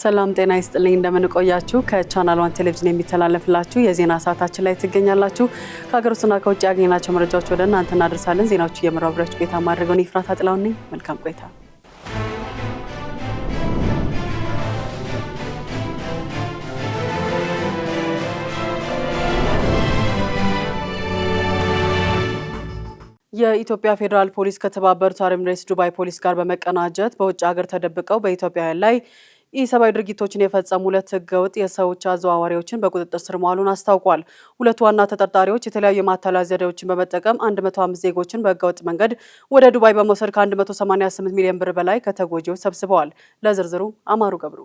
ሰላም ጤና ይስጥልኝ እንደምን ቆያችሁ ከቻናል 1 ቴሌቪዥን የሚተላለፍላችሁ የዜና ሰዓታችን ላይ ትገኛላችሁ ከሀገር ውስጥና ከውጭ ያገኘናቸው መረጃዎች ወደ እናንተ እናደርሳለን ዜናዎቹ የመራብራችሁ ቆይታ ማድረግን ይፍራት አጥላው ነኝ መልካም ቆይታ የኢትዮጵያ ፌደራል ፖሊስ ከተባበሩት አረብ ኤሚሬትስ ዱባይ ፖሊስ ጋር በመቀናጀት በውጭ ሀገር ተደብቀው በኢትዮጵያውያን ላይ ኢሰብአዊ ድርጊቶችን የፈጸሙ ሁለት ህገወጥ የሰዎች አዘዋዋሪዎችን በቁጥጥር ስር መዋሉን አስታውቋል። ሁለቱ ዋና ተጠርጣሪዎች የተለያዩ የማታለያ ዘዴዎችን በመጠቀም 105 ዜጎችን በህገወጥ መንገድ ወደ ዱባይ በመውሰድ ከ188 ሚሊዮን ብር በላይ ከተጎጂዎች ሰብስበዋል። ለዝርዝሩ አማሩ ገብሩ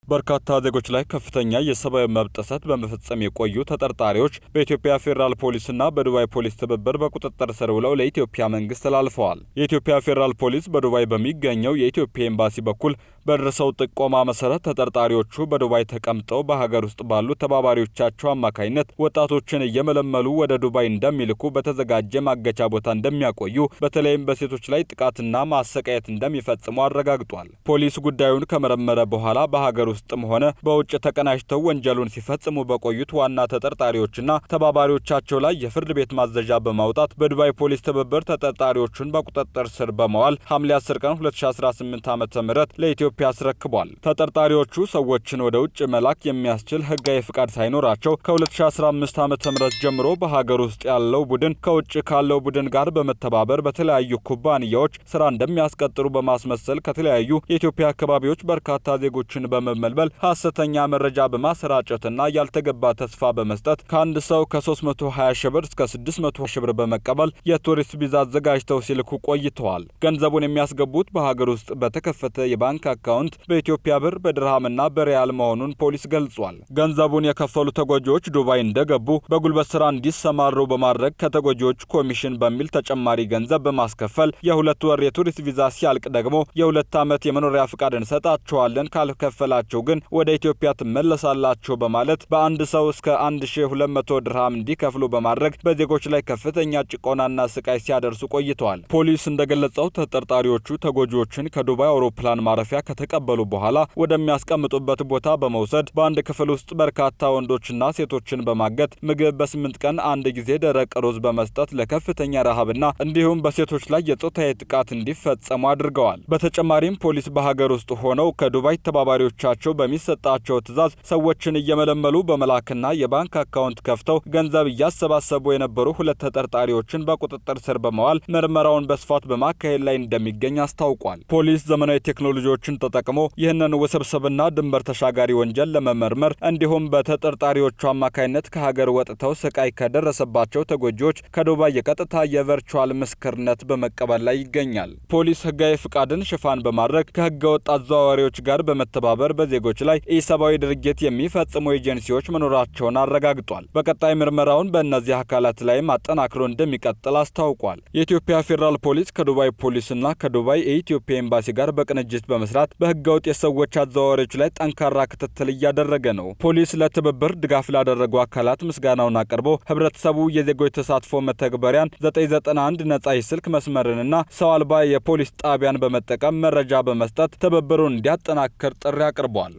በርካታ ዜጎች ላይ ከፍተኛ የሰብአዊ መብት ጥሰት በመፈጸም የቆዩ ተጠርጣሪዎች በኢትዮጵያ ፌደራል ፖሊስና በዱባይ ፖሊስ ትብብር በቁጥጥር ስር ውለው ለኢትዮጵያ መንግስት ተላልፈዋል። የኢትዮጵያ ፌደራል ፖሊስ በዱባይ በሚገኘው የኢትዮጵያ ኤምባሲ በኩል በደረሰው ጥቆማ መሰረት ተጠርጣሪዎቹ በዱባይ ተቀምጠው በሀገር ውስጥ ባሉ ተባባሪዎቻቸው አማካኝነት ወጣቶችን እየመለመሉ ወደ ዱባይ እንደሚልኩ በተዘጋጀ ማገቻ ቦታ እንደሚያቆዩ በተለይም በሴቶች ላይ ጥቃትና ማሰቃየት እንደሚፈጽሙ አረጋግጧል። ፖሊስ ጉዳዩን ከመረመረ በኋላ በሀገር ውስጥም ሆነ በውጭ ተቀናጅተው ወንጀሉን ሲፈጽሙ በቆዩት ዋና ተጠርጣሪዎችና ተባባሪዎቻቸው ላይ የፍርድ ቤት ማዘዣ በማውጣት በዱባይ ፖሊስ ትብብር ተጠርጣሪዎቹን በቁጥጥር ስር በመዋል ሐምሌ 10 ቀን 2018 ዓ.ም ለኢትዮጵያ አስረክቧል። ተጠርጣሪዎቹ ሰዎችን ወደ ውጭ መላክ የሚያስችል ህጋዊ ፍቃድ ሳይኖራቸው ከ2015 ዓ.ም ጀምሮ በሀገር ውስጥ ያለው ቡድን ከውጭ ካለው ቡድን ጋር በመተባበር በተለያዩ ኩባንያዎች ስራ እንደሚያስቀጥሩ በማስመሰል ከተለያዩ የኢትዮጵያ አካባቢዎች በርካታ ዜጎችን በመመልመል ሐሰተኛ መረጃ በማሰራጨትና ያልተገባ ተስፋ በመስጠት ከአንድ ሰው ከ320 ሺህ ብር እስከ 600 ሺህ ብር በመቀበል የቱሪስት ቪዛ አዘጋጅተው ሲልኩ ቆይተዋል። ገንዘቡን የሚያስገቡት በሀገር ውስጥ በተከፈተ የባንክ አካውንት በኢትዮጵያ ብር በድርሃምና በሪያል መሆኑን ፖሊስ ገልጿል። ገንዘቡን የከፈሉ ተጎጂዎች ዱባይ እንደገቡ በጉልበት ስራ እንዲሰማሩ በማድረግ ከተጎጂዎች ኮሚሽን በሚል ተጨማሪ ገንዘብ በማስከፈል የ2 ወር የቱሪስት ቪዛ ሲያልቅ ደግሞ የ2 ዓመት የመኖሪያ ፍቃድ እንሰጣቸዋለን ካልከፈላቸው ግን ወደ ኢትዮጵያ ትመለሳላችሁ በማለት በአንድ ሰው እስከ 1200 ድርሃም እንዲከፍሉ በማድረግ በዜጎች ላይ ከፍተኛ ጭቆናና ስቃይ ሲያደርሱ ቆይተዋል። ፖሊስ እንደገለጸው ተጠርጣሪዎቹ ተጎጂዎችን ከዱባይ አውሮፕላን ማረፊያ ከተቀበሉ በኋላ ወደሚያስቀምጡበት ቦታ በመውሰድ በአንድ ክፍል ውስጥ በርካታ ወንዶችና ሴቶችን በማገት ምግብ በ8 ቀን አንድ ጊዜ ደረቅ ሩዝ በመስጠት ለከፍተኛ ረሃብና እንዲሁም በሴቶች ላይ የጾታዊ ጥቃት እንዲፈጸሙ አድርገዋል። በተጨማሪም ፖሊስ በሀገር ውስጥ ሆነው ከዱባይ ተባባሪዎቻቸው በሚሰጣቸው ትዕዛዝ ሰዎችን እየመለመሉ በመላክና የባንክ አካውንት ከፍተው ገንዘብ እያሰባሰቡ የነበሩ ሁለት ተጠርጣሪዎችን በቁጥጥር ስር በመዋል ምርመራውን በስፋት በማካሄድ ላይ እንደሚገኝ አስታውቋል። ፖሊስ ዘመናዊ ቴክኖሎጂዎችን ተጠቅሞ ይህንን ውስብስብና ድንበር ተሻጋሪ ወንጀል ለመመርመር እንዲሁም በተጠርጣሪዎቹ አማካይነት ከሀገር ወጥተው ስቃይ ከደረሰባቸው ተጎጂዎች ከዱባይ የቀጥታ የቨርቹዋል ምስክርነት በመቀበል ላይ ይገኛል። ፖሊስ ህጋዊ ፍቃድን ሽፋን በማድረግ ከህገ ወጥ አዘዋዋሪዎች ጋር በመተባበር በዜጎች ላይ ኢሰብአዊ ድርጊት የሚፈጽሙ ኤጀንሲዎች መኖራቸውን አረጋግጧል። በቀጣይ ምርመራውን በእነዚህ አካላት ላይም አጠናክሮ እንደሚቀጥል አስታውቋል። የኢትዮጵያ ፌደራል ፖሊስ ከዱባይ ፖሊስና ከዱባይ የኢትዮጵያ ኤምባሲ ጋር በቅንጅት በመስራት በህገወጥ የሰዎች አዘዋዋሪዎች ላይ ጠንካራ ክትትል እያደረገ ነው። ፖሊስ ለትብብር ድጋፍ ላደረጉ አካላት ምስጋናውን አቅርቦ ህብረተሰቡ የዜጎች ተሳትፎ መተግበሪያን 991 ነጻ የስልክ መስመርንና ሰው አልባ የፖሊስ ጣቢያን በመጠቀም መረጃ በመስጠት ትብብሩን እንዲያጠናክር ጥሪ አቅርቧል።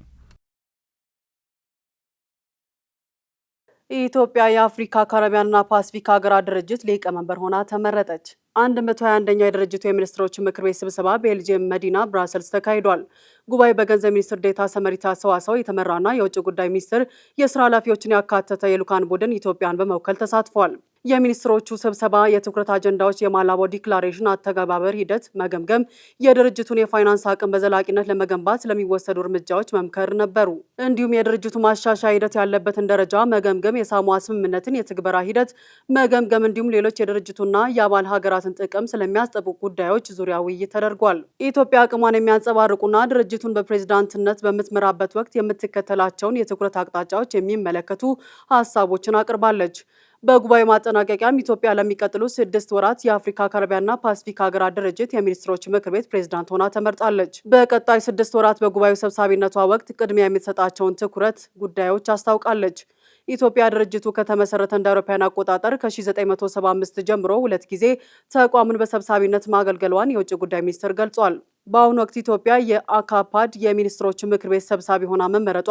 ኢትዮጵያ የአፍሪካ ካሪቢያንና ፓሲፊክ ሀገራት ድርጅት ሊቀመንበር ሆና ተመረጠች። 121ኛው የድርጅቱ የሚኒስትሮች ምክር ቤት ስብሰባ ቤልጂየም መዲና ብራሰልስ ተካሂዷል። ጉባኤ በገንዘብ ሚኒስትር ዴኤታ ሰመሪታ ሰዋሰው የተመራና የውጭ ጉዳይ ሚኒስትር የስራ ኃላፊዎችን ያካተተ የልኡካን ቡድን ኢትዮጵያን በመወከል ተሳትፏል። የሚኒስትሮቹ ስብሰባ የትኩረት አጀንዳዎች የማላቦ ዲክላሬሽን አተገባበር ሂደት መገምገም፣ የድርጅቱን የፋይናንስ አቅም በዘላቂነት ለመገንባት ስለሚወሰዱ እርምጃዎች መምከር ነበሩ። እንዲሁም የድርጅቱ ማሻሻያ ሂደት ያለበትን ደረጃ መገምገም፣ የሳሞአ ስምምነትን የትግበራ ሂደት መገምገም እንዲሁም ሌሎች የድርጅቱና የአባል ሀገራትን ጥቅም ስለሚያስጠብቁ ጉዳዮች ዙሪያ ውይይት ተደርጓል። ኢትዮጵያ አቅሟን የሚያንጸባርቁና ድርጅቱን በፕሬዝዳንትነት በምትመራበት ወቅት የምትከተላቸውን የትኩረት አቅጣጫዎች የሚመለከቱ ሀሳቦችን አቅርባለች። በጉባኤ ማጠናቀቂያም ኢትዮጵያ ለሚቀጥሉ 6 ወራት የአፍሪካ ካሪቢያንና ፓሲፊክ ሀገራት ድርጅት የሚኒስትሮች ምክር ቤት ፕሬዝዳንት ሆና ተመርጣለች። በቀጣይ 6 ወራት በጉባኤው ሰብሳቢነቷ ወቅት ቅድሚያ የምትሰጣቸውን ትኩረት ጉዳዮች አስታውቃለች። ኢትዮጵያ ድርጅቱ ከተመሰረተ እንደ አውሮፓውያን አቆጣጠር ከ1975 ጀምሮ 2 ጊዜ ተቋሙን በሰብሳቢነት ማገልገሏን የውጭ ጉዳይ ሚኒስትር ገልጿል። በአሁኑ ወቅት ኢትዮጵያ የአካፓድ የሚኒስትሮች ምክር ቤት ሰብሳቢ ሆና መመረጧ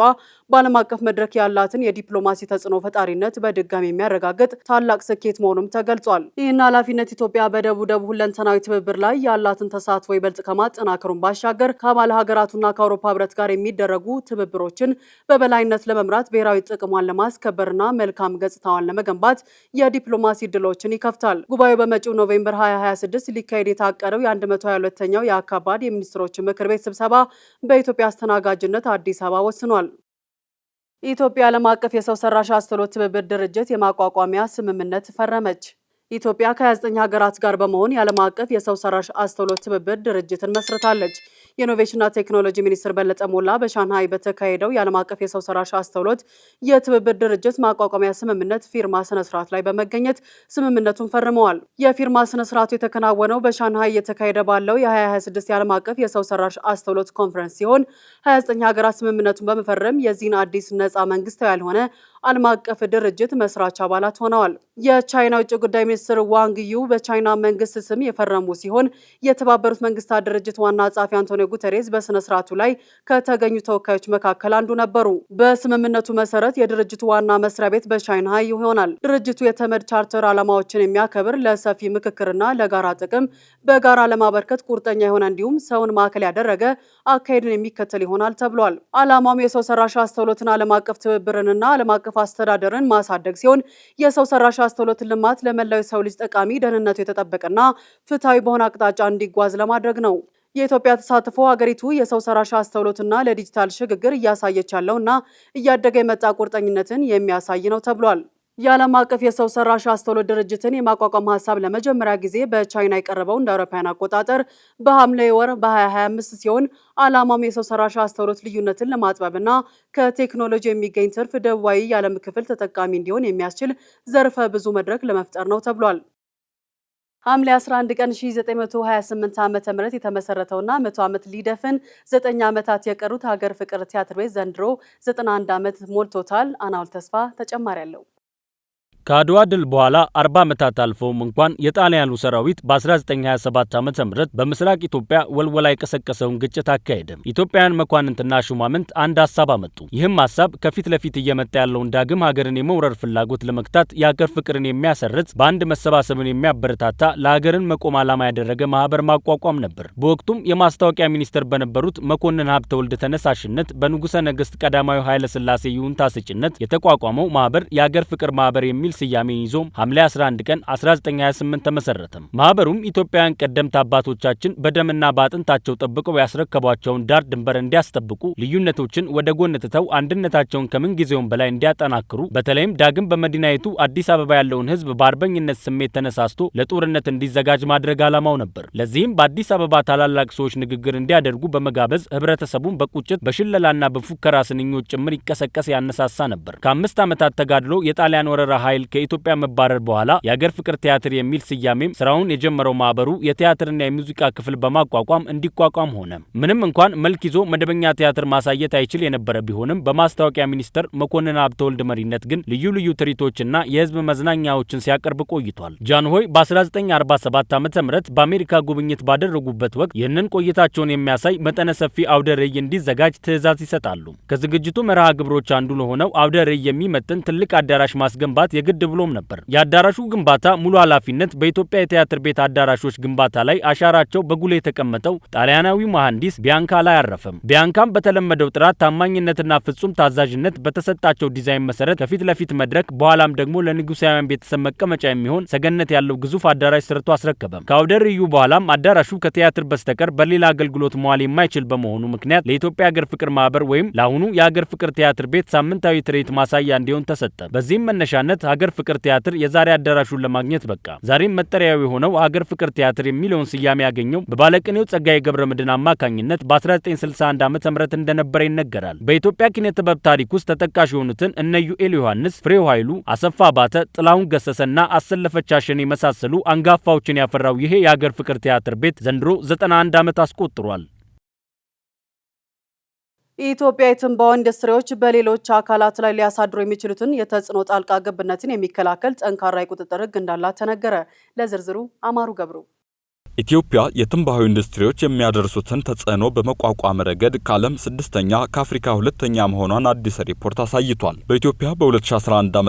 በዓለም አቀፍ መድረክ ያላትን የዲፕሎማሲ ተጽዕኖ ፈጣሪነት በድጋሚ የሚያረጋግጥ ታላቅ ስኬት መሆኑም ተገልጿል። ይህን ኃላፊነት ኢትዮጵያ በደቡብ ሁለንተናዊ ትብብር ላይ ያላትን ተሳትፎ ይበልጥ ከማጠናከሩን ባሻገር ከአባል ሀገራቱና ከአውሮፓ ሕብረት ጋር የሚደረጉ ትብብሮችን በበላይነት ለመምራት ብሔራዊ ጥቅሟን ለማስከበርና መልካም ገጽታዋን ለመገንባት የዲፕሎማሲ እድሎችን ይከፍታል። ጉባኤው በመጪው ኖቬምበር 2026 ሊካሄድ የታቀደው የ122ኛው የአካባድ የሚኒስትሮች ምክር ቤት ስብሰባ በኢትዮጵያ አስተናጋጅነት አዲስ አበባ ወስኗል። ኢትዮጵያ ዓለም አቀፍ የሰው ሰራሽ አስተውሎት ትብብር ድርጅት የማቋቋሚያ ስምምነት ፈረመች። ኢትዮጵያ ከ29 ሀገራት ጋር በመሆን የዓለም አቀፍ የሰው ሰራሽ አስተውሎት ትብብር ድርጅትን መስርታለች። የኢኖቬሽንና ቴክኖሎጂ ሚኒስትር በለጠ ሞላ በሻንሃይ በተካሄደው የዓለም አቀፍ የሰው ሰራሽ አስተውሎት የትብብር ድርጅት ማቋቋሚያ ስምምነት ፊርማ ስነስርዓት ላይ በመገኘት ስምምነቱን ፈርመዋል። የፊርማ ስነስርዓቱ የተከናወነው በሻንሃይ እየተካሄደ ባለው የ2026 የዓለም አቀፍ የሰው ሰራሽ አስተውሎት ኮንፈረንስ ሲሆን 29 ሀገራት ስምምነቱን በመፈረም የዚህን አዲስ ነፃ መንግስታዊ ያልሆነ ዓለም አቀፍ ድርጅት መስራች አባላት ሆነዋል። የቻይና ውጭ ጉዳይ ሚኒስትር ዋንግ ዩ በቻይና መንግስት ስም የፈረሙ ሲሆን የተባበሩት መንግስታት ድርጅት ዋና ጸሐፊ አንቶኒዮ ጉተሬዝ በስነ ስርዓቱ ላይ ከተገኙ ተወካዮች መካከል አንዱ ነበሩ። በስምምነቱ መሰረት የድርጅቱ ዋና መስሪያ ቤት በሻንሃይ ይሆናል። ድርጅቱ የተመድ ቻርተር ዓላማዎችን የሚያከብር፣ ለሰፊ ምክክርና ለጋራ ጥቅም በጋራ ለማበርከት ቁርጠኛ የሆነ እንዲሁም ሰውን ማዕከል ያደረገ አካሄድን የሚከተል ይሆናል ተብሏል። ዓላማውም የሰው ሰራሽ አስተውሎትን ዓለም አቀፍ ትብብርንና ዓለም አቀፍ አስተዳደርን ማሳደግ ሲሆን የሰው ሰራሽ አስተውሎት ልማት ለመላው የሰው ልጅ ጠቃሚ፣ ደህንነቱ የተጠበቀና ፍትሐዊ በሆነ አቅጣጫ እንዲጓዝ ለማድረግ ነው። የኢትዮጵያ ተሳትፎ ሀገሪቱ የሰው ሰራሽ አስተውሎትና ለዲጂታል ሽግግር እያሳየች ያለውና እያደገ የመጣ ቁርጠኝነትን የሚያሳይ ነው ተብሏል። የዓለም አቀፍ የሰው ሰራሽ አስተውሎት ድርጅትን የማቋቋም ሀሳብ ለመጀመሪያ ጊዜ በቻይና የቀረበው እንደ አውሮፓውያን አቆጣጠር በሐምሌ ወር በ2025 ሲሆን ዓላማውም የሰው ሰራሽ አስተውሎት ልዩነትን ለማጥበብና ከቴክኖሎጂ የሚገኝ ትርፍ ደቡባዊ የዓለም ክፍል ተጠቃሚ እንዲሆን የሚያስችል ዘርፈ ብዙ መድረክ ለመፍጠር ነው ተብሏል። ሐምሌ 11 ቀን 1928 ዓ.ም የተመሰረተውና 100 ዓመት ሊደፍን 9 ዓመታት የቀሩት ሀገር ፍቅር ቲያትር ቤት ዘንድሮ 91 ዓመት ሞልቶታል። አናውል ተስፋ ተጨማሪ አለው። ከአድዋ ድል በኋላ 40 ዓመታት አልፈውም እንኳን የጣሊያኑ ሰራዊት በ1927 ዓ.ም በምስራቅ ኢትዮጵያ ወልወላ የቀሰቀሰውን ግጭት አካሄደ። ኢትዮጵያውያን መኳንንትና ሹማምንት አንድ ሐሳብ አመጡ። ይህም ሐሳብ ከፊት ለፊት እየመጣ ያለውን ዳግም ሀገርን የመውረር ፍላጎት ለመግታት የሀገር ፍቅርን የሚያሰርጽ፣ በአንድ መሰባሰብን የሚያበረታታ፣ ለሀገርን መቆም ዓላማ ያደረገ ማህበር ማቋቋም ነበር። በወቅቱም የማስታወቂያ ሚኒስትር በነበሩት መኮንን ሀብተወልድ ተነሳሽነት በንጉሠ ነገሥት ቀዳማዊ ኃይለ ሥላሴ ይሁንታ ሰጭነት የተቋቋመው ማህበር የሀገር ፍቅር ማህበር የሚል ስያሜ ይዞ ሐምሌ 11 ቀን 1928 ተመሰረተ። ማህበሩም ኢትዮጵያውያን ቀደምት አባቶቻችን በደምና በአጥንታቸው ጠብቀው ያስረከቧቸውን ዳር ድንበር እንዲያስጠብቁ፣ ልዩነቶችን ወደ ጎን ትተው አንድነታቸውን ከምን ጊዜውም በላይ እንዲያጠናክሩ፣ በተለይም ዳግም በመዲናይቱ አዲስ አበባ ያለውን ሕዝብ በአርበኝነት ስሜት ተነሳስቶ ለጦርነት እንዲዘጋጅ ማድረግ ዓላማው ነበር። ለዚህም በአዲስ አበባ ታላላቅ ሰዎች ንግግር እንዲያደርጉ በመጋበዝ ህብረተሰቡን በቁጭት በሽለላና በፉከራ ስንኞች ጭምር ይቀሰቀስ ያነሳሳ ነበር። ከ5 ዓመታት ተጋድሎ የጣሊያን ወረራ ኃይል ከኢትዮጵያ መባረር በኋላ የሀገር ፍቅር ቲያትር የሚል ስያሜም ስራውን የጀመረው ማህበሩ የቲያትርና የሙዚቃ ክፍል በማቋቋም እንዲቋቋም ሆነ። ምንም እንኳን መልክ ይዞ መደበኛ ቲያትር ማሳየት አይችል የነበረ ቢሆንም በማስታወቂያ ሚኒስትር መኮንን ሀብተወልድ መሪነት ግን ልዩ ልዩ ትርኢቶችና የህዝብ መዝናኛዎችን ሲያቀርብ ቆይቷል። ጃንሆይ በ1947 ዓ.ም በአሜሪካ ጉብኝት ባደረጉበት ወቅት ይህንን ቆይታቸውን የሚያሳይ መጠነ ሰፊ አውደ ርዕይ እንዲዘጋጅ ትዕዛዝ ይሰጣሉ። ከዝግጅቱ መርሃ ግብሮች አንዱ ለሆነው አውደ ርዕይ የሚመጥን ትልቅ አዳራሽ ማስገንባት የግድ ብሎም ነበር። የአዳራሹ ግንባታ ሙሉ ኃላፊነት በኢትዮጵያ የቲያትር ቤት አዳራሾች ግንባታ ላይ አሻራቸው በጉልህ የተቀመጠው ጣሊያናዊው መሐንዲስ ቢያንካ ላይ አረፈም። ቢያንካም በተለመደው ጥራት፣ ታማኝነትና ፍጹም ታዛዥነት በተሰጣቸው ዲዛይን መሰረት ከፊት ለፊት መድረክ፣ በኋላም ደግሞ ለንጉሳውያን ቤተሰብ መቀመጫ የሚሆን ሰገነት ያለው ግዙፍ አዳራሽ ሰርቶ አስረከበም። ከአውደ ርዕዩ በኋላም አዳራሹ ከቲያትር በስተቀር በሌላ አገልግሎት መዋል የማይችል በመሆኑ ምክንያት ለኢትዮጵያ ሀገር ፍቅር ማህበር ወይም ለአሁኑ የሀገር ፍቅር ቲያትር ቤት ሳምንታዊ ትርኢት ማሳያ እንዲሆን ተሰጠ። በዚህም መነሻነት ሀገር ፍቅር ቲያትር የዛሬ አዳራሹን ለማግኘት በቃ። ዛሬም መጠሪያው የሆነው ሀገር ፍቅር ቲያትር የሚለውን ስያሜ ያገኘው በባለቅኔው ጸጋዬ ገብረመድህን አማካኝነት በ1961 ዓ.ም እንደነበረ ይነገራል። በኢትዮጵያ ኪነ ጥበብ ታሪክ ውስጥ ተጠቃሽ የሆኑትን እነ ዩኤል ዮሐንስ፣ ፍሬው ኃይሉ፣ አሰፋ ባተ፣ ጥላሁን ገሰሰና አሰለፈች አሸኔ የመሳሰሉ አንጋፋዎችን ያፈራው ይሄ የሀገር ፍቅር ቲያትር ቤት ዘንድሮ 91 ዓመት አስቆጥሯል። ኢትዮጵያ የትንባሆ ኢንዱስትሪዎች በሌሎች አካላት ላይ ሊያሳድሩ የሚችሉትን የተጽዕኖ ጣልቃ ገብነትን የሚከላከል ጠንካራ የቁጥጥር ሕግ እንዳላት ተነገረ። ለዝርዝሩ አማሩ ገብሩ ኢትዮጵያ የትንባሆ ኢንዱስትሪዎች የሚያደርሱትን ተጽዕኖ በመቋቋም ረገድ ከዓለም 6ኛ ከአፍሪካ 2ኛ መሆኗን አዲስ ሪፖርት አሳይቷል። በኢትዮጵያ በ2011 ዓ.ም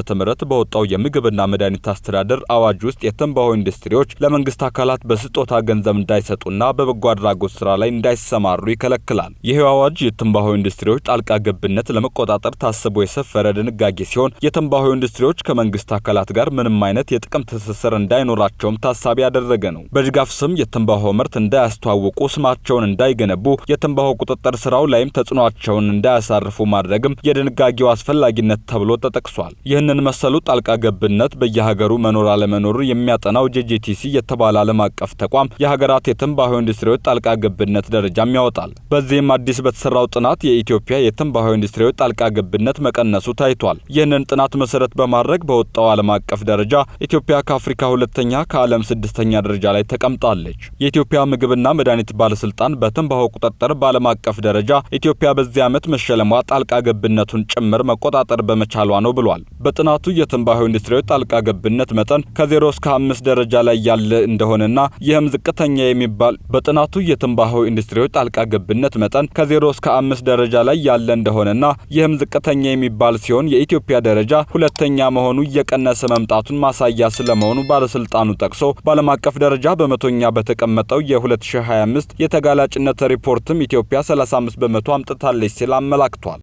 በወጣው የምግብና መድኃኒት አስተዳደር አዋጅ ውስጥ የትንባሆ ኢንዱስትሪዎች ለመንግስት አካላት በስጦታ ገንዘብ እንዳይሰጡና በበጎ አድራጎት ስራ ላይ እንዳይሰማሩ ይከለክላል። ይህ አዋጅ የትንባሆ ኢንዱስትሪዎች ጣልቃ ገብነት ለመቆጣጠር ታስቦ የሰፈረ ድንጋጌ ሲሆን የትንባሆ ኢንዱስትሪዎች ከመንግስት አካላት ጋር ምንም አይነት የጥቅም ትስስር እንዳይኖራቸውም ታሳቢ ያደረገ ነው። በድጋፍ ስም የትንባሆ ምርት እንዳያስተዋውቁ፣ ስማቸውን እንዳይገነቡ፣ የትንባሆ ቁጥጥር ስራው ላይም ተጽዕኖአቸውን እንዳያሳርፉ ማድረግም የድንጋጌው አስፈላጊነት ተብሎ ተጠቅሷል። ይህንን መሰሉ ጣልቃ ገብነት በየሀገሩ መኖር አለመኖሩ የሚያጠናው ጄጄቲሲ የተባለ ዓለም አቀፍ ተቋም የሀገራት የትንባሆ ኢንዱስትሪዎች ጣልቃ ገብነት ደረጃም ያወጣል። በዚህም አዲስ በተሰራው ጥናት የኢትዮጵያ የትንባሆ ኢንዱስትሪዎች ጣልቃ ገብነት መቀነሱ ታይቷል። ይህንን ጥናት መሰረት በማድረግ በወጣው ዓለም አቀፍ ደረጃ ኢትዮጵያ ከአፍሪካ 2ኛ ከዓለም 6ኛ ደረጃ ላይ ተቀምጣለች። የኢትዮጵያ ምግብና መድኃኒት ባለስልጣን በትንባሆ ቁጥጥር በዓለም አቀፍ ደረጃ ኢትዮጵያ በዚህ ዓመት መሸለሟ ጣልቃ ገብነቱን ጭምር መቆጣጠር በመቻሏ ነው ብሏል። በጥናቱ የትንባሆ ኢንዱስትሪዎች ጣልቃ ገብነት መጠን ከ0 እስከ 5 ደረጃ ላይ ያለ እንደሆነና ይህም ዝቅተኛ የሚባል በጥናቱ የትንባሆ ኢንዱስትሪዎች ጣልቃ ገብነት መጠን ከ0 እስከ 5 ደረጃ ላይ ያለ እንደሆነና ይህም ዝቅተኛ የሚባል ሲሆን የኢትዮጵያ ደረጃ 2ኛ መሆኑ እየቀነሰ መምጣቱን ማሳያ ስለመሆኑ ባለስልጣኑ ጠቅሶ በዓለም አቀፍ ደረጃ በመቶኛ በተቀመጠው የ2025 የተጋላጭነት ሪፖርትም ኢትዮጵያ 35 በመቶ አምጥታለች ሲል አመላክቷል።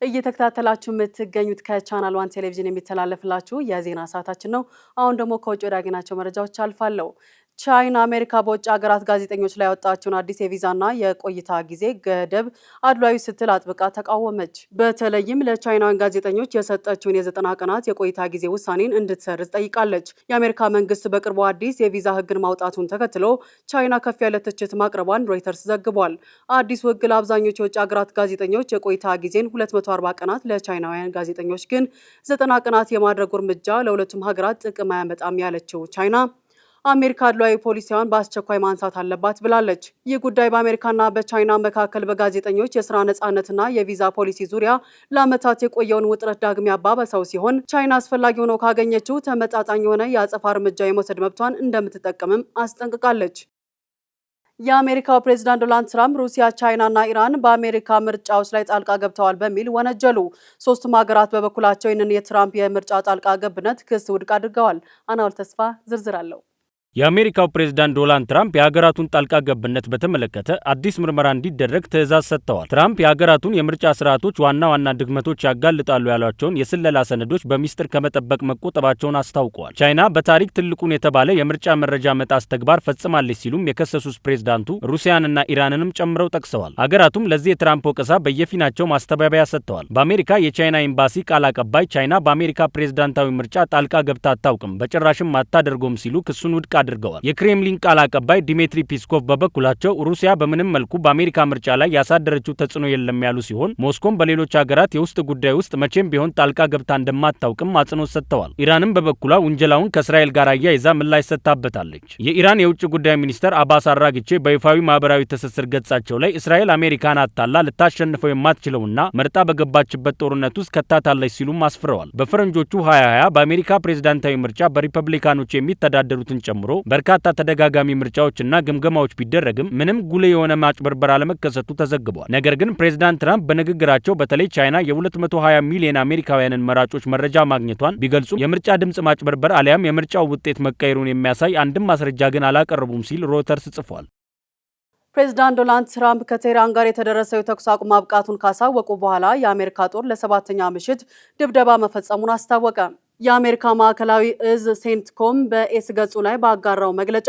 እየተከታተላችሁ የምትገኙት ከቻናል 1 ቴሌቪዥን የሚተላለፍላችሁ የዜና ሰዓታችን ነው። አሁን ደግሞ ከውጭ ወዳገኛቸው መረጃዎች አልፋለሁ። ቻይና አሜሪካ በውጭ ሀገራት ጋዜጠኞች ላይ ያወጣችውን አዲስ የቪዛና የቆይታ ጊዜ ገደብ አድሏዊ ስትል አጥብቃ ተቃወመች። በተለይም ለቻይናውያን ጋዜጠኞች የሰጠችውን የ90 ቀናት የቆይታ ጊዜ ውሳኔን እንድትሰርዝ ጠይቃለች። የአሜሪካ መንግስት በቅርቡ አዲስ የቪዛ ሕግን ማውጣቱን ተከትሎ ቻይና ከፍ ያለ ትችት ማቅረቧን ሮይተርስ ዘግቧል። አዲሱ ሕግ ለአብዛኞቹ የውጭ ሀገራት ጋዜጠኞች የቆይታ ጊዜን 240 ቀናት፣ ለቻይናውያን ጋዜጠኞች ግን 90 ቀናት የማድረጉ እርምጃ ለሁለቱም ሀገራት ጥቅም አያመጣም ያለችው ቻይና አሜሪካ አድሏዊ ፖሊሲዋን በአስቸኳይ ማንሳት አለባት ብላለች። ይህ ጉዳይ በአሜሪካና በቻይና መካከል በጋዜጠኞች የስራ ነጻነትና የቪዛ ፖሊሲ ዙሪያ ለዓመታት የቆየውን ውጥረት ዳግም ያባበሰው ሲሆን ቻይና አስፈላጊ ሆኖ ካገኘችው ተመጣጣኝ የሆነ የአጸፋ እርምጃ የመውሰድ መብቷን እንደምትጠቀምም አስጠንቅቃለች። የአሜሪካው ፕሬዝዳንት ዶናልድ ትራምፕ ሩሲያ፣ ቻይናና ኢራን በአሜሪካ ምርጫዎች ላይ ጣልቃ ገብተዋል በሚል ወነጀሉ። ሶስቱም ሀገራት በበኩላቸው ይህንን የትራምፕ የምርጫ ጣልቃ ገብነት ክስ ውድቅ አድርገዋል። አናውል ተስፋ ዝርዝር አለው። የአሜሪካው ፕሬዝዳንት ዶናልድ ትራምፕ የሀገራቱን ጣልቃ ገብነት በተመለከተ አዲስ ምርመራ እንዲደረግ ትዕዛዝ ሰጥተዋል። ትራምፕ የሀገራቱን የምርጫ ስርዓቶች ዋና ዋና ድክመቶች ያጋልጣሉ ያሏቸውን የስለላ ሰነዶች በሚስጥር ከመጠበቅ መቆጠባቸውን አስታውቀዋል። ቻይና በታሪክ ትልቁን የተባለ የምርጫ መረጃ መጣስ ተግባር ፈጽማለች ሲሉም የከሰሱት ፕሬዝዳንቱ ሩሲያንና ኢራንንም ጨምረው ጠቅሰዋል። ሀገራቱም ለዚህ የትራምፕ ወቀሳ በየፊናቸው ማስተባበያ ሰጥተዋል። በአሜሪካ የቻይና ኤምባሲ ቃል አቀባይ ቻይና በአሜሪካ ፕሬዝዳንታዊ ምርጫ ጣልቃ ገብታ አታውቅም፣ በጭራሽም አታደርገውም ሲሉ ክሱን ውድቅ አድርገዋል። የክሬምሊን ቃል አቀባይ ዲሚትሪ ፔስኮቭ በበኩላቸው ሩሲያ በምንም መልኩ በአሜሪካ ምርጫ ላይ ያሳደረችው ተጽዕኖ የለም ያሉ ሲሆን ሞስኮም በሌሎች ሀገራት የውስጥ ጉዳይ ውስጥ መቼም ቢሆን ጣልቃ ገብታ እንደማታውቅም አጽንኦት ሰጥተዋል። ኢራንም በበኩሏ ውንጀላውን ከእስራኤል ጋር አያይዛ ምላሽ ሰጥታበታለች። የኢራን የውጭ ጉዳይ ሚኒስተር አባስ አራግቼ በይፋዊ ማህበራዊ ትስስር ገጻቸው ላይ እስራኤል አሜሪካን አታላ ልታሸንፈው የማትችለውና መርጣ በገባችበት ጦርነት ውስጥ ከታታለች ሲሉም አስፍረዋል። በፈረንጆቹ 2020 በአሜሪካ ፕሬዝዳንታዊ ምርጫ በሪፐብሊካኖች የሚተዳደሩትን ጨምሮ በርካታ ተደጋጋሚ ምርጫዎችና ግምገማዎች ቢደረግም ምንም ጉልህ የሆነ ማጭበርበር አለመከሰቱ ተዘግቧል። ነገር ግን ፕሬዝዳንት ትራምፕ በንግግራቸው በተለይ ቻይና የ220 ሚሊዮን አሜሪካውያንን መራጮች መረጃ ማግኘቷን ቢገልጹም የምርጫ ድምጽ ማጭበርበር አሊያም የምርጫው ውጤት መቀየሩን የሚያሳይ አንድም ማስረጃ ግን አላቀረቡም ሲል ሮይተርስ ጽፏል። ፕሬዝዳንት ዶናልድ ትራምፕ ከቴህራን ጋር የተደረሰው የተኩስ አቁም ማብቃቱን ካሳወቁ በኋላ የአሜሪካ ጦር ለ7ኛ ምሽት ድብደባ መፈጸሙን አስታወቀ። የአሜሪካ ማዕከላዊ እዝ ሴንትኮም በኤክስ ገጹ ላይ ባጋራው መግለጫ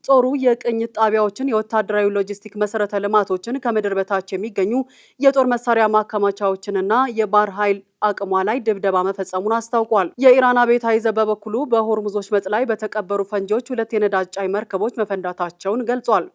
ጦሩ የቅኝት ጣቢያዎችን፣ የወታደራዊ ሎጂስቲክ መሰረተ ልማቶችን፣ ከምድር በታች የሚገኙ የጦር መሳሪያ ማከማቻዎችንና የባህር ኃይል አቅሟ ላይ ድብደባ መፈጸሙን አስታውቋል። የኢራን አብዮታዊ ዘብ በበኩሉ በሆርሙዝ ወሽመጥ ላይ በተቀበሩ ፈንጂዎች 2 የነዳጅ ጫኝ መርከቦች መፈንዳታቸውን ገልጿል።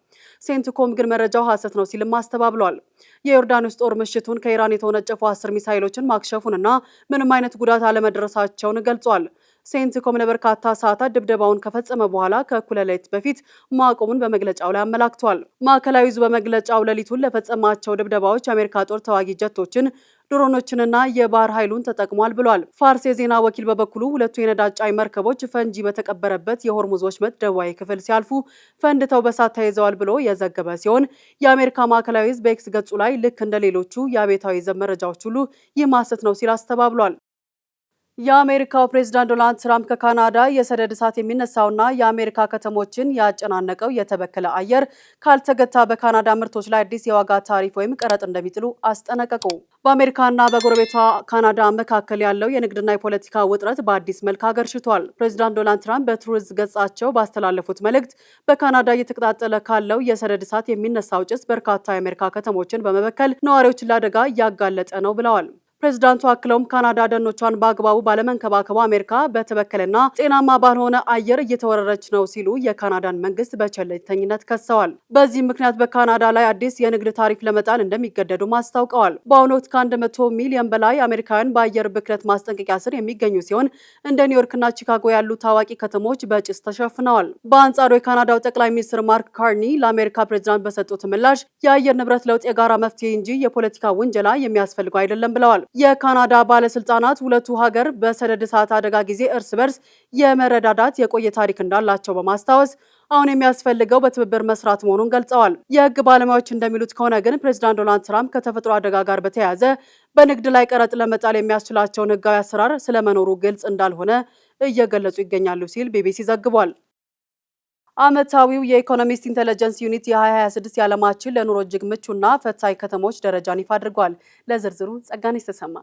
ሴንትኮም ግን መረጃው ሐሰት ነው ሲልም አስተባብሏል። የዮርዳኖስ ጦር ምሽቱን ከኢራን የተወነጨፉ 10 ሚሳይሎችን ማክሸፉንና ምንም አይነት ጉዳት አለመድረሳቸውን ገልጿል። ሴንትኮም ለበርካታ ሰዓታት ድብደባውን ከፈጸመ በኋላ ከእኩለ ሌሊት በፊት ማቆሙን በመግለጫው ላይ አመላክቷል። ማዕከላዊ ዕዙ በመግለጫው ሌሊቱን ለፈጸማቸው ድብደባዎች የአሜሪካ ጦር ተዋጊ ጀቶችን፣ ድሮኖችንና የባህር ኃይሉን ተጠቅሟል ብሏል። ፋርስ የዜና ወኪል በበኩሉ ሁለቱ የነዳጅ ጫኝ መርከቦች ፈንጂ በተቀበረበት የሆርሙዝ ወሽመጥ ደቡባዊ ክፍል ሲያልፉ ፈንድተው በሳት ተይዘዋል ብሎ የዘገበ ሲሆን የአሜሪካ ማዕከላዊ ዕዝ በኤክስ ገጹ ላይ ልክ እንደ ሌሎቹ የአብዮታዊ ዘብ መረጃዎች ሁሉ ይህ ሐሰት ነው ሲል አስተባብሏል። የአሜሪካው ፕሬዝዳንት ዶናልድ ትራምፕ ከካናዳ የሰደድ እሳት የሚነሳውና የአሜሪካ ከተሞችን ያጨናነቀው የተበከለ አየር ካልተገታ በካናዳ ምርቶች ላይ አዲስ የዋጋ ታሪፍ ወይም ቀረጥ እንደሚጥሉ አስጠነቀቁ። በአሜሪካና በጎረቤቷ ካናዳ መካከል ያለው የንግድና የፖለቲካ ውጥረት በአዲስ መልክ አገርሽቷል። ፕሬዝዳንት ዶናልድ ትራምፕ በትሩዝ ገጻቸው ባስተላለፉት መልእክት በካናዳ እየተቀጣጠለ ካለው የሰደድ እሳት የሚነሳው ጭስ በርካታ የአሜሪካ ከተሞችን በመበከል ነዋሪዎችን ለአደጋ እያጋለጠ ነው ብለዋል። ፕሬዝዳንቱ አክለውም ካናዳ ደኖቿን በአግባቡ ባለመንከባከቡ አሜሪካ በተበከለና ጤናማ ባልሆነ አየር እየተወረረች ነው ሲሉ የካናዳን መንግስት በቸልተኝነት ከሰዋል። በዚህ ምክንያት በካናዳ ላይ አዲስ የንግድ ታሪፍ ለመጣል እንደሚገደዱም አስታውቀዋል። በአሁኑ ወቅት ከ100 ሚሊዮን በላይ አሜሪካውያን በአየር ብክለት ማስጠንቀቂያ ስር የሚገኙ ሲሆን እንደ ኒውዮርክና ቺካጎ ያሉ ታዋቂ ከተሞች በጭስ ተሸፍነዋል። በአንጻሩ የካናዳው ጠቅላይ ሚኒስትር ማርክ ካርኒ ለአሜሪካ ፕሬዝዳንት በሰጡት ምላሽ የአየር ንብረት ለውጥ የጋራ መፍትሄ እንጂ የፖለቲካ ውንጀላ የሚያስፈልገው አይደለም ብለዋል። የካናዳ ባለስልጣናት ሁለቱ ሀገር በሰደድ እሳት አደጋ ጊዜ እርስ በርስ የመረዳዳት የቆየ ታሪክ እንዳላቸው በማስታወስ አሁን የሚያስፈልገው በትብብር መስራት መሆኑን ገልጸዋል። የህግ ባለሙያዎች እንደሚሉት ከሆነ ግን ፕሬዝዳንት ዶናልድ ትራምፕ ከተፈጥሮ አደጋ ጋር በተያያዘ በንግድ ላይ ቀረጥ ለመጣል የሚያስችላቸውን ህጋዊ አሰራር ስለመኖሩ ግልጽ እንዳልሆነ እየገለጹ ይገኛሉ ሲል ቢቢሲ ዘግቧል። ዓመታዊው የኢኮኖሚስት ኢንተለጀንስ ዩኒት የ2026 የዓለማችን ለኑሮ እጅግ ምቹና ፈታኝ ከተሞች ደረጃን ይፋ አድርጓል። ለዝርዝሩ ጸጋነሽ ተሰማ።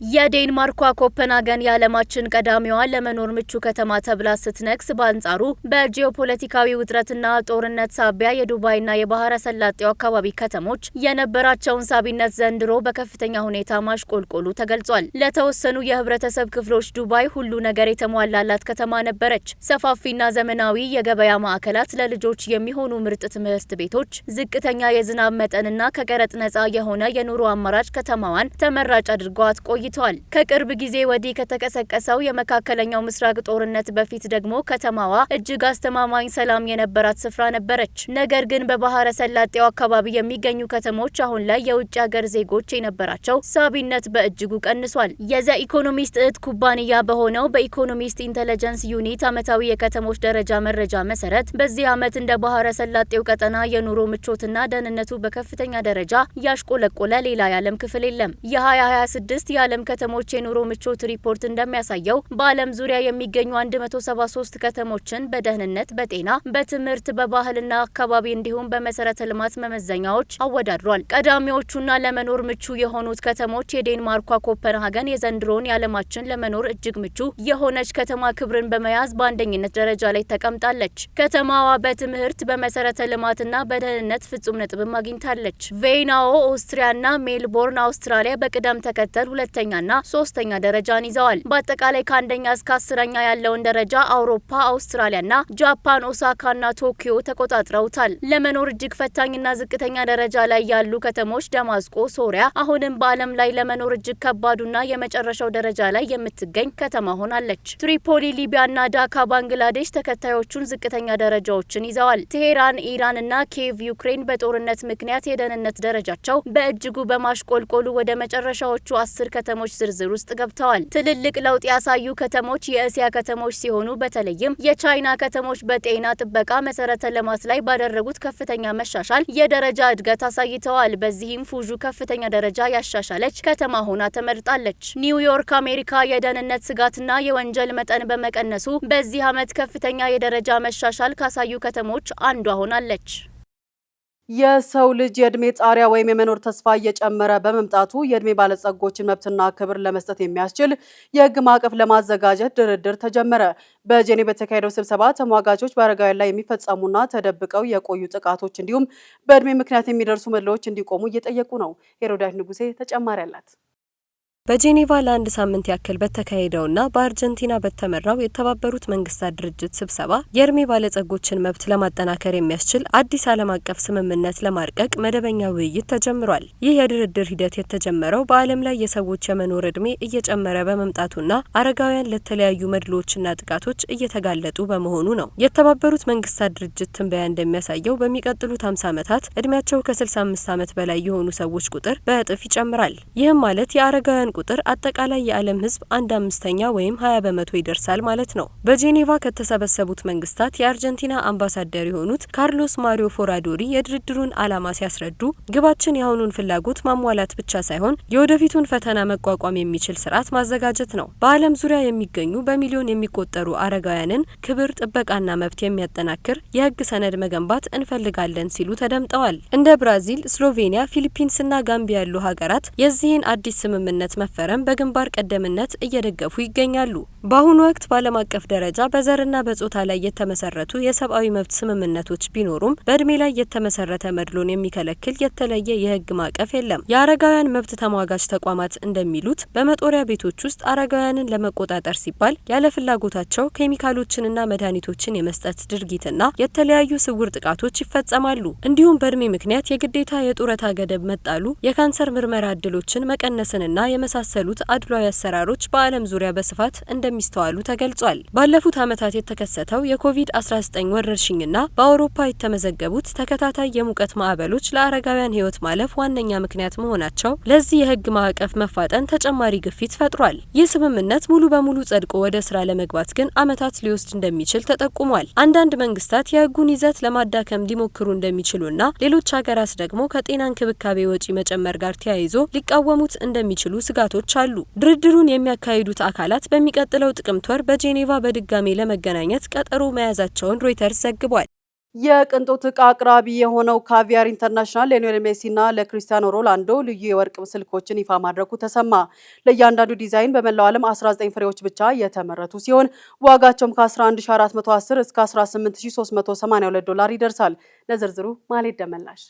የዴንማርኳ ኮፐንሃገን የዓለማችን ቀዳሚዋ ለመኖር ምቹ ከተማ ተብላ ስትነግስ፣ በአንጻሩ በጂኦፖለቲካዊ ውጥረትና ጦርነት ሳቢያ የዱባይና የባህረ ሰላጤው አካባቢ ከተሞች የነበራቸውን ሳቢነት ዘንድሮ በከፍተኛ ሁኔታ ማሽቆልቆሉ ተገልጿል። ለተወሰኑ የህብረተሰብ ክፍሎች ዱባይ ሁሉ ነገር የተሟላላት ከተማ ነበረች። ሰፋፊና ዘመናዊ የገበያ ማዕከላት፣ ለልጆች የሚሆኑ ምርጥ ትምህርት ቤቶች፣ ዝቅተኛ የዝናብ መጠንና ከቀረጥ ነፃ የሆነ የኑሮ አማራጭ ከተማዋን ተመራጭ አድርገዋት ቆይተዋል። ከቅርብ ጊዜ ወዲህ ከተቀሰቀሰው የመካከለኛው ምስራቅ ጦርነት በፊት ደግሞ ከተማዋ እጅግ አስተማማኝ ሰላም የነበራት ስፍራ ነበረች። ነገር ግን በባህረ ሰላጤው አካባቢ የሚገኙ ከተሞች አሁን ላይ የውጭ ሀገር ዜጎች የነበራቸው ሳቢነት በእጅጉ ቀንሷል። የዘ ኢኮኖሚስት እህት ኩባንያ በሆነው በኢኮኖሚስት ኢንተለጀንስ ዩኒት ዓመታዊ የከተሞች ደረጃ መረጃ መሰረት በዚህ ዓመት እንደ ባህረ ሰላጤው ቀጠና የኑሮ ምቾትና ደህንነቱ በከፍተኛ ደረጃ ያሽቆለቆለ ሌላ የዓለም ክፍል የለም። የ2026 የዓለም ከተሞች የኑሮ ምቾት ሪፖርት እንደሚያሳየው በዓለም ዙሪያ የሚገኙ 173 ከተሞችን በደህንነት፣ በጤና፣ በትምህርት፣ በባህልና አካባቢ እንዲሁም በመሰረተ ልማት መመዘኛዎች አወዳድሯል። ቀዳሚዎቹና ለመኖር ምቹ የሆኑት ከተሞች የዴንማርኳ ኮፐንሃገን የዘንድሮውን የዓለማችን ለመኖር እጅግ ምቹ የሆነች ከተማ ክብርን በመያዝ በአንደኝነት ደረጃ ላይ ተቀምጣለች። ከተማዋ በትምህርት፣ በመሰረተ ልማትና በደህንነት ፍጹም ነጥብም አግኝታለች። ቬይናኦ ኦስትሪያና ሜልቦርን አውስትራሊያ በቅደም ተከተል ሁለተኛና ሶስተኛ ደረጃን ይዘዋል። በአጠቃላይ ከአንደኛ እስከ 10ኛ ያለውን ደረጃ አውሮፓ፣ አውስትራሊያና ጃፓን፣ ኦሳካና ቶኪዮ ተቆጣጥረውታል። ለመኖር እጅግ ፈታኝና ዝቅተኛ ደረጃ ላይ ያሉ ከተሞች ደማስቆ፣ ሶሪያ አሁንም በዓለም ላይ ለመኖር እጅግ ከባዱና የመጨረሻው ደረጃ ላይ የምትገኝ ከተማ ሆናለች። ትሪፖሊ፣ ሊቢያና ዳካ ባንግላዴሽ ተከታዮቹን ዝቅተኛ ደረጃዎችን ይዘዋል። ቴሄራን፣ ኢራንና ኪየቭ ዩክሬን በጦርነት ምክንያት የደህንነት ደረጃቸው በእጅጉ በማሽቆልቆሉ ወደ መጨረሻዎቹ 10 ከተሞች ዝርዝር ውስጥ ገብተዋል። ትልልቅ ለውጥ ያሳዩ ከተሞች የእስያ ከተሞች ሲሆኑ በተለይም የቻይና ከተሞች በጤና ጥበቃ መሰረተ ልማት ላይ ባደረጉት ከፍተኛ መሻሻል የደረጃ እድገት አሳይተዋል። በዚህም ፉዡ ከፍተኛ ደረጃ ያሻሻለች ከተማ ሆና ተመርጣለች። ኒውዮርክ አሜሪካ የደህንነት ስጋትና የወንጀል መጠን በመቀነሱ በዚህ ዓመት ከፍተኛ የደረጃ መሻሻል ካሳዩ ከተሞች አንዷ ሆናለች። የሰው ልጅ የእድሜ ጣሪያ ወይም የመኖር ተስፋ እየጨመረ በመምጣቱ የእድሜ ባለጸጎችን መብትና ክብር ለመስጠት የሚያስችል የሕግ ማዕቀፍ ለማዘጋጀት ድርድር ተጀመረ። በጄኔቭ በተካሄደው ስብሰባ ተሟጋቾች በአረጋውያን ላይ የሚፈጸሙና ተደብቀው የቆዩ ጥቃቶች እንዲሁም በእድሜ ምክንያት የሚደርሱ መድሎች እንዲቆሙ እየጠየቁ ነው። ሄሮዳት ንጉሴ ተጨማሪ አላት። በጄኔቫ ለአንድ ሳምንት ያክል በተካሄደውና በአርጀንቲና በተመራው የተባበሩት መንግስታት ድርጅት ስብሰባ የእድሜ ባለጸጎችን መብት ለማጠናከር የሚያስችል አዲስ ዓለም አቀፍ ስምምነት ለማርቀቅ መደበኛ ውይይት ተጀምሯል። ይህ የድርድር ሂደት የተጀመረው በዓለም ላይ የሰዎች የመኖር እድሜ እየጨመረ በመምጣቱና አረጋውያን ለተለያዩ መድሎዎችና ጥቃቶች እየተጋለጡ በመሆኑ ነው። የተባበሩት መንግስታት ድርጅት ትንበያ እንደሚያሳየው በሚቀጥሉት 50 ዓመታት እድሜያቸው ከ65 ዓመት በላይ የሆኑ ሰዎች ቁጥር በእጥፍ ይጨምራል። ይህም ማለት የአረጋውያን ቁጥር አጠቃላይ የዓለም ህዝብ 1/5 ወይም 20 በመቶ ይደርሳል ማለት ነው። በጄኔቫ ከተሰበሰቡት መንግስታት የአርጀንቲና አምባሳደር የሆኑት ካርሎስ ማሪዮ ፎራዶሪ የድርድሩን ዓላማ ሲያስረዱ ግባችን የአሁኑን ፍላጎት ማሟላት ብቻ ሳይሆን የወደፊቱን ፈተና መቋቋም የሚችል ስርዓት ማዘጋጀት ነው። በዓለም ዙሪያ የሚገኙ በሚሊዮን የሚቆጠሩ አረጋውያንን ክብር፣ ጥበቃና መብት የሚያጠናክር የህግ ሰነድ መገንባት እንፈልጋለን ሲሉ ተደምጠዋል። እንደ ብራዚል፣ ስሎቬኒያ፣ ፊሊፒንስና ጋምቢያ ያሉ ሀገራት የዚህን አዲስ ስምምነት መፈረም በግንባር ቀደምነት እየደገፉ ይገኛሉ። በአሁኑ ወቅት በዓለም አቀፍ ደረጃ በዘርና በጾታ ላይ የተመሰረቱ የሰብአዊ መብት ስምምነቶች ቢኖሩም በእድሜ ላይ የተመሰረተ መድሎን የሚከለክል የተለየ የህግ ማዕቀፍ የለም። የአረጋውያን መብት ተሟጋች ተቋማት እንደሚሉት በመጦሪያ ቤቶች ውስጥ አረጋውያንን ለመቆጣጠር ሲባል ያለ ፍላጎታቸው ኬሚካሎችንና መድኃኒቶችን የመስጠት ድርጊትና የተለያዩ ስውር ጥቃቶች ይፈጸማሉ። እንዲሁም በእድሜ ምክንያት የግዴታ የጡረታ ገደብ መጣሉ የካንሰር ምርመራ እድሎችን መቀነስንና የመሳሰሉት አድሏዊ አሰራሮች በዓለም ዙሪያ በስፋት እንደሚስተዋሉ ተገልጿል። ባለፉት ዓመታት የተከሰተው የኮቪድ-19 ወረርሽኝና በአውሮፓ የተመዘገቡት ተከታታይ የሙቀት ማዕበሎች ለአረጋውያን ህይወት ማለፍ ዋነኛ ምክንያት መሆናቸው ለዚህ የህግ ማዕቀፍ መፋጠን ተጨማሪ ግፊት ፈጥሯል። ይህ ስምምነት ሙሉ በሙሉ ጸድቆ ወደ ስራ ለመግባት ግን ዓመታት ሊወስድ እንደሚችል ተጠቁሟል። አንዳንድ መንግስታት የህጉን ይዘት ለማዳከም ሊሞክሩ እንደሚችሉና ሌሎች ሀገራት ደግሞ ከጤና እንክብካቤ ወጪ መጨመር ጋር ተያይዞ ሊቃወሙት እንደሚችሉ ስጋቶች አሉ። ድርድሩን የሚያካሂዱት አካላት በሚቀጥለው ጥቅምት ወር በጄኔቫ በድጋሜ ለመገናኘት ቀጠሮ መያዛቸውን ሮይተርስ ዘግቧል። የቅንጦት ዕቃ አቅራቢ የሆነው ካቪያር ኢንተርናሽናል ለሊዮኔል ሜሲና ለክሪስቲያኖ ሮናልዶ ልዩ የወርቅ ስልኮችን ይፋ ማድረጉ ተሰማ። ለእያንዳንዱ ዲዛይን በመላው ዓለም 19 ፍሬዎች ብቻ የተመረቱ ሲሆን ዋጋቸውም ከ11410 እስከ 18382 ዶላር ይደርሳል። ለዝርዝሩ ማሌት ደመላሽ።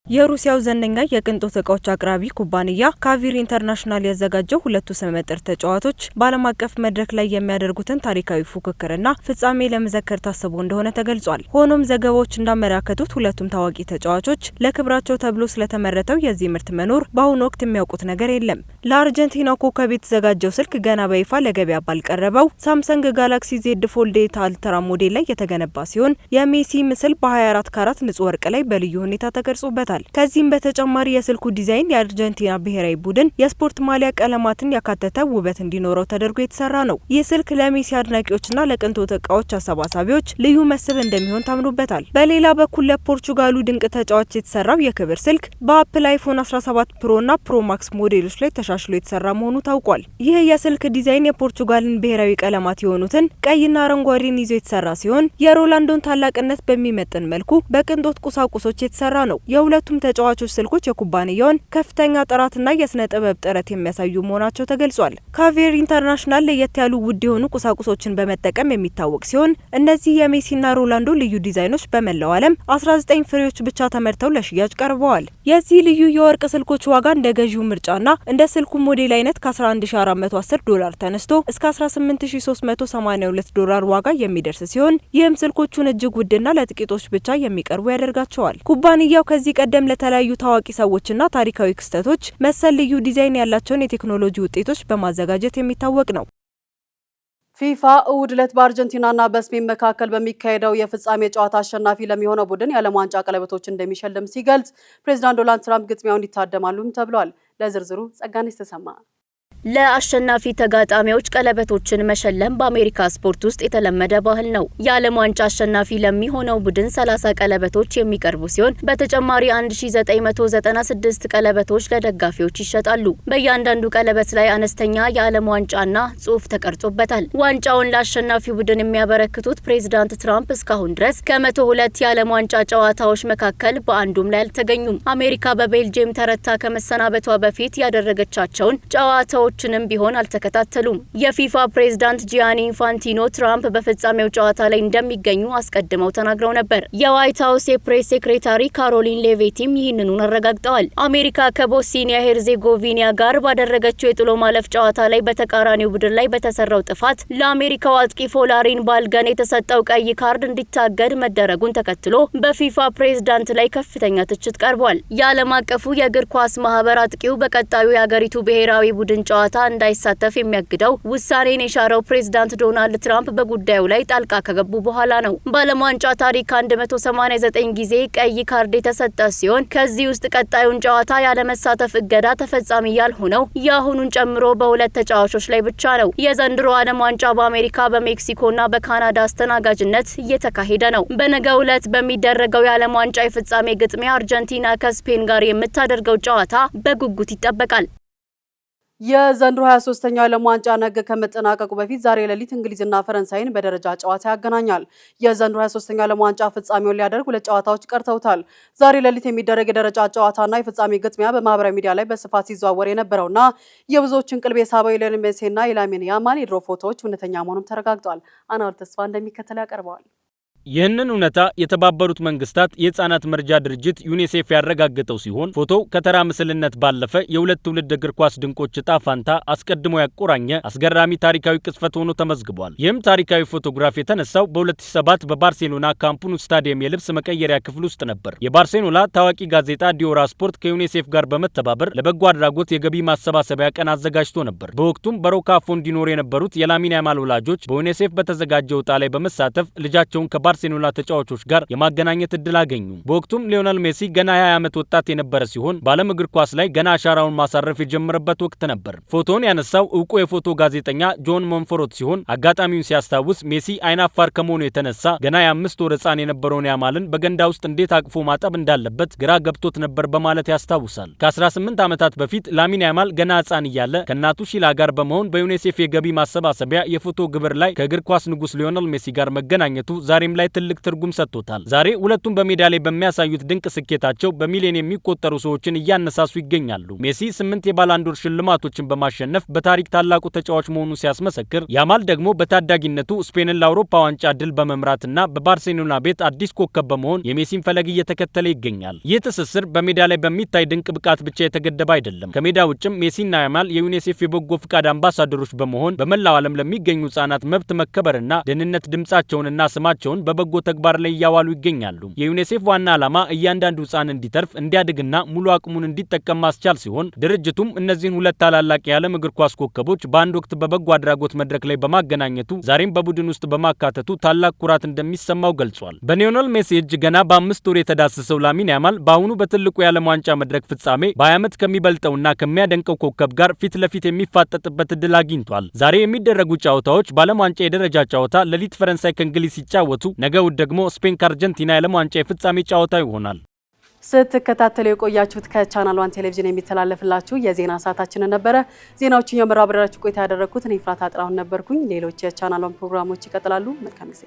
የሩሲያው ዘነኛ የቅንጦት እቃዎች አቅራቢ ኩባንያ ካቪር ኢንተርናሽናል ያዘጋጀው ሁለቱ ስመጥር ተጫዋቾች በዓለም አቀፍ መድረክ ላይ የሚያደርጉትን ታሪካዊ ፉክክርና ፍጻሜ ለመዘከር ታስቦ እንደሆነ ተገልጿል። ሆኖም ዘገባዎች እንዳመለከቱት ሁለቱም ታዋቂ ተጫዋቾች ለክብራቸው ተብሎ ስለተመረተው የዚህ ምርት መኖር በአሁኑ ወቅት የሚያውቁት ነገር የለም። ለአርጀንቲናው ኮከብ የተዘጋጀው ስልክ ገና በይፋ ለገበያ ባልቀረበው ሳምሰንግ ጋላክሲ ዜድ ፎልድ አልትራ ሞዴል ላይ የተገነባ ሲሆን የሜሲ ምስል በ24 ካራት ንጹህ ወርቅ ላይ በልዩ ሁኔታ ተቀርጾበታል። ከዚህም በተጨማሪ የስልኩ ዲዛይን የአርጀንቲና ብሔራዊ ቡድን የስፖርት ማሊያ ቀለማትን ያካተተ ውበት እንዲኖረው ተደርጎ የተሰራ ነው። ይህ ስልክ ለሜሲ አድናቂዎችና ለቅንጦት እቃዎች አሰባሳቢዎች ልዩ መስህብ እንደሚሆን ታምኖበታል። በሌላ በኩል ለፖርቹጋሉ ድንቅ ተጫዋች የተሰራው የክብር ስልክ በአፕል አይፎን 17 ፕሮ እና ፕሮ ማክስ ሞዴሎች ላይ ተሻሽሎ የተሰራ መሆኑ ታውቋል። ይህ የስልክ ዲዛይን የፖርቹጋልን ብሔራዊ ቀለማት የሆኑትን ቀይና አረንጓዴን ይዞ የተሰራ ሲሆን የሮናልዶን ታላቅነት በሚመጥን መልኩ በቅንጦት ቁሳቁሶች የተሰራ ነው። የሁለቱም ተጫዋቾች ስልኮች የኩባንያውን ከፍተኛ ጥራትና የስነ ጥበብ ጥረት የሚያሳዩ መሆናቸው ተገልጿል። ካቪር ኢንተርናሽናል ለየት ያሉ ውድ የሆኑ ቁሳቁሶችን በመጠቀም የሚታወቅ ሲሆን እነዚህ የሜሲና ሮናልዶ ልዩ ዲዛይኖች በመላው ዓለም 19 ፍሬዎች ብቻ ተመርተው ለሽያጭ ቀርበዋል። የዚህ ልዩ የወርቅ ስልኮች ዋጋ እንደ ገዢው ምርጫና እንደ ስልኩ ሞዴል አይነት ከ11410 ዶላር ተነስቶ እስከ 18382 ዶላር ዋጋ የሚደርስ ሲሆን ይህም ስልኮቹን እጅግ ውድና ለጥቂቶች ብቻ የሚቀርቡ ያደርጋቸዋል። ኩባንያው ከዚህ ቀደም ለተለያዩ ታዋቂ ሰዎችና ታሪካዊ ክስተቶች መሰል ልዩ ዲዛይን ያላቸውን የቴክኖሎጂ ውጤቶች በማዘጋጀት የሚታወቅ ነው። ፊፋ እሁድ ዕለት በአርጀንቲናና በስፔን መካከል በሚካሄደው የፍጻሜ ጨዋታ አሸናፊ ለሚሆነው ቡድን የዓለም ዋንጫ ቀለበቶችን እንደሚሸልም ሲገልጽ ፕሬዚዳንት ዶናልድ ትራምፕ ግጥሚያውን ይታደማሉም ተብሏል። ለዝርዝሩ ጸጋነሽ ተሰማ። ለአሸናፊ ተጋጣሚዎች ቀለበቶችን መሸለም በአሜሪካ ስፖርት ውስጥ የተለመደ ባህል ነው። የዓለም ዋንጫ አሸናፊ ለሚሆነው ቡድን 30 ቀለበቶች የሚቀርቡ ሲሆን በተጨማሪ 1996 ቀለበቶች ለደጋፊዎች ይሸጣሉ። በእያንዳንዱ ቀለበት ላይ አነስተኛ የዓለም ዋንጫና ጽሑፍ ተቀርጾበታል። ዋንጫውን ለአሸናፊ ቡድን የሚያበረክቱት ፕሬዚዳንት ትራምፕ እስካሁን ድረስ ከ102 የዓለም ዋንጫ ጨዋታዎች መካከል በአንዱም ላይ አልተገኙም። አሜሪካ በቤልጅየም ተረታ ከመሰናበቷ በፊት ያደረገቻቸውን ጨዋታዎች ጨዋታዎችንም ቢሆን አልተከታተሉም። የፊፋ ፕሬዝዳንት ጂያኒ ኢንፋንቲኖ ትራምፕ በፍጻሜው ጨዋታ ላይ እንደሚገኙ አስቀድመው ተናግረው ነበር። የዋይት ሀውስ የፕሬስ ሴክሬታሪ ካሮሊን ሌቪቲም ይህንኑን አረጋግጠዋል። አሜሪካ ከቦስኒያ ሄርዜጎቪና ጋር ባደረገችው የጥሎ ማለፍ ጨዋታ ላይ በተቃራኒው ቡድን ላይ በተሰራው ጥፋት ለአሜሪካው አጥቂ ፎላሪን ባልገን የተሰጠው ቀይ ካርድ እንዲታገድ መደረጉን ተከትሎ በፊፋ ፕሬዝዳንት ላይ ከፍተኛ ትችት ቀርቧል። የዓለም አቀፉ የእግር ኳስ ማህበር አጥቂው በቀጣዩ የአገሪቱ ብሔራዊ ቡድን ጨዋታ እንዳይሳተፍ የሚያግደው ውሳኔን የሻረው ፕሬዝዳንት ዶናልድ ትራምፕ በጉዳዩ ላይ ጣልቃ ከገቡ በኋላ ነው። በዓለም ዋንጫ ታሪክ 189 ጊዜ ቀይ ካርድ የተሰጠ ሲሆን ከዚህ ውስጥ ቀጣዩን ጨዋታ ያለመሳተፍ እገዳ ተፈጻሚ ያልሆነው የአሁኑን ጨምሮ በሁለት ተጫዋቾች ላይ ብቻ ነው። የዘንድሮ ዓለም ዋንጫ በአሜሪካ በሜክሲኮና በካናዳ አስተናጋጅነት እየተካሄደ ነው። በነገው ዕለት በሚደረገው የዓለም ዋንጫ የፍጻሜ ግጥሚያ አርጀንቲና ከስፔን ጋር የምታደርገው ጨዋታ በጉጉት ይጠበቃል። የዘንድሮ 23ኛው የዓለም ዋንጫ ነገ ከመጠናቀቁ በፊት ዛሬ ሌሊት እንግሊዝና ፈረንሳይን በደረጃ ጨዋታ ያገናኛል። የዘንድሮ 23ኛው የዓለም ዋንጫ ፍጻሜውን ሊያደርግ ሁለት ጨዋታዎች ቀርተውታል። ዛሬ ሌሊት የሚደረግ የደረጃ ጨዋታና የፍጻሜ ግጥሚያ በማህበራዊ ሚዲያ ላይ በስፋት ሲዘዋወር የነበረውና የብዙዎችን ቀልብ የሳበው የሊዮኔል ሜሲና የላሚን ያማል የድሮ ፎቶዎች እውነተኛ መሆኑም ተረጋግጧል። አናውል ተስፋ እንደሚከተለው ያቀርበዋል። ይህንን እውነታ የተባበሩት መንግስታት የህፃናት መርጃ ድርጅት ዩኒሴፍ ያረጋገጠው ሲሆን ፎቶው ከተራ ምስልነት ባለፈ የሁለት ትውልድ እግር ኳስ ድንቆች ዕጣ ፋንታ አስቀድሞ ያቆራኘ አስገራሚ ታሪካዊ ቅጽበት ሆኖ ተመዝግቧል። ይህም ታሪካዊ ፎቶግራፍ የተነሳው በ2007 በባርሴሎና ካምፕ ኑ ስታዲየም የልብስ መቀየሪያ ክፍል ውስጥ ነበር። የባርሴሎና ታዋቂ ጋዜጣ ዲዮራ ስፖርት ከዩኒሴፍ ጋር በመተባበር ለበጎ አድራጎት የገቢ ማሰባሰቢያ ቀን አዘጋጅቶ ነበር። በወቅቱም በሮካፎ እንዲኖሩ የነበሩት የላሚን ያማል ወላጆች በዩኒሴፍ በተዘጋጀው ዕጣ ላይ በመሳተፍ ልጃቸውን ባርሴሎና ተጫዋቾች ጋር የማገናኘት እድል አገኙ። በወቅቱም ሊዮኔል ሜሲ ገና 20 ዓመት ወጣት የነበረ ሲሆን በዓለም እግር ኳስ ላይ ገና አሻራውን ማሳረፍ የጀመረበት ወቅት ነበር። ፎቶውን ያነሳው እውቁ የፎቶ ጋዜጠኛ ጆን ሞንፎሮት ሲሆን አጋጣሚውን ሲያስታውስ ሜሲ አይናፋር ከመሆኑ የተነሳ ገና የ5 ወር ሕፃን የነበረውን ያማልን በገንዳ ውስጥ እንዴት አቅፎ ማጠብ እንዳለበት ግራ ገብቶት ነበር በማለት ያስታውሳል። ከ18 ዓመታት በፊት ላሚን ያማል ገና ሕፃን እያለ ከእናቱ ሺላ ጋር በመሆን በዩኒሴፍ የገቢ ማሰባሰቢያ የፎቶ ግብር ላይ ከእግር ኳስ ንጉስ ሊዮኔል ሜሲ ጋር መገናኘቱ ዛሬም ላይ ትልቅ ትርጉም ሰጥቶታል። ዛሬ ሁለቱም በሜዳ ላይ በሚያሳዩት ድንቅ ስኬታቸው በሚሊዮን የሚቆጠሩ ሰዎችን እያነሳሱ ይገኛሉ። ሜሲ 8 የባላንዶር ሽልማቶችን በማሸነፍ በታሪክ ታላቁ ተጫዋች መሆኑን ሲያስመሰክር፣ ያማል ደግሞ በታዳጊነቱ ስፔንን ለአውሮፓ ዋንጫ ድል በመምራትና በባርሴሎና ቤት አዲስ ኮከብ በመሆን የሜሲን ፈለግ እየተከተለ ይገኛል። ይህ ትስስር በሜዳ ላይ በሚታይ ድንቅ ብቃት ብቻ የተገደበ አይደለም። ከሜዳ ውጭም ሜሲና ያማል የዩኒሴፍ የበጎ ፍቃድ አምባሳደሮች በመሆን በመላው ዓለም ለሚገኙ ህጻናት መብት መከበርና ደህንነት ድምጻቸውንና ስማቸውን በበጎ ተግባር ላይ እያዋሉ ይገኛሉ። የዩኒሴፍ ዋና ዓላማ እያንዳንዱ ህጻን እንዲተርፍ እንዲያድግና ሙሉ አቅሙን እንዲጠቀም ማስቻል ሲሆን ድርጅቱም እነዚህን ሁለት ታላላቅ የዓለም እግር ኳስ ኮከቦች በአንድ ወቅት በበጎ አድራጎት መድረክ ላይ በማገናኘቱ ዛሬም በቡድን ውስጥ በማካተቱ ታላቅ ኩራት እንደሚሰማው ገልጿል። በሊዮኔል ሜሲ እጅ ገና በ5 ወር የተዳሰሰው ላሚን ያማል በአሁኑ በትልቁ የዓለም ዋንጫ መድረክ ፍጻሜ በ20 ዓመት ከሚበልጠውና ከሚያደንቀው ኮከብ ጋር ፊት ለፊት የሚፋጠጥበት እድል አግኝቷል። ዛሬ የሚደረጉ ጨዋታዎች በዓለም ዋንጫ የደረጃ ጨዋታ ሌሊት ፈረንሳይ ከእንግሊዝ ሲጫወቱ ነገ ደግሞ ስፔን ከአርጀንቲና የዓለም ዋንጫ የፍጻሜ ጨዋታ ይሆናል። ስትከታተሉ የቆያችሁት ከቻናል 1 ቴሌቪዥን የሚተላለፍላችሁ የዜና ሰዓታችንን ነበረ። ዜናዎችን የመራው አብሬያችሁ ቆይታ ያደረኩት እኔ ፍራታ አጥራውን ነበርኩኝ። ሌሎች የቻናል 1 ፕሮግራሞች ይቀጥላሉ። መልካም ጊዜ።